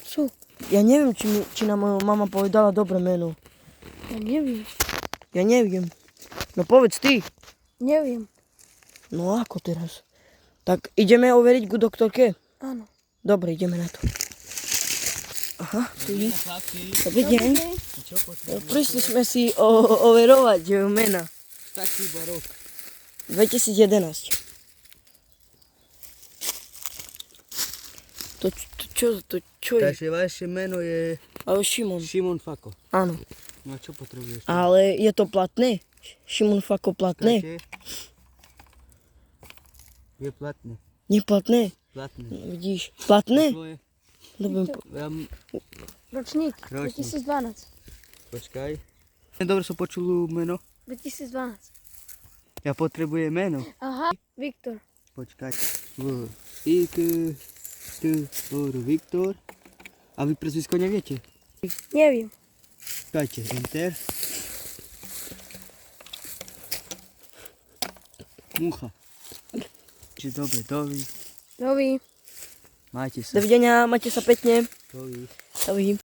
Čo? Ja neviem, či nám mama povedala dobré meno. Ja neviem. Ja neviem. No povedz ty. Neviem. No ako teraz? Tak ideme overiť ku doktorke? Áno. Dobre, ideme na to. Aha, tu je. Dobrý deň. Prišli sme si overovať mena. Taký iba rok. 2011. To čo je? Takže vaše meno je Ale Šimon. Šimon Fako. Áno. No a čo potrebuješ? Ale je to platné? Šimon Fako platné? Také? Je platné. Neplatné? Platné. No, vidíš. Platné? Tvoje? Dobre, Ročník. Ročník. 2012. Počkaj. Dobre som počul meno. 2012. Ja potrebujem meno. Aha. Viktor. Počkaj. Viktor. A vy prezvisko neviete? Neviem. Dajte enter. Mucha. Čiže dobre, dovi. Nový. Majte sa. dovidenia, majte sa pekne. Dovi. Dovi.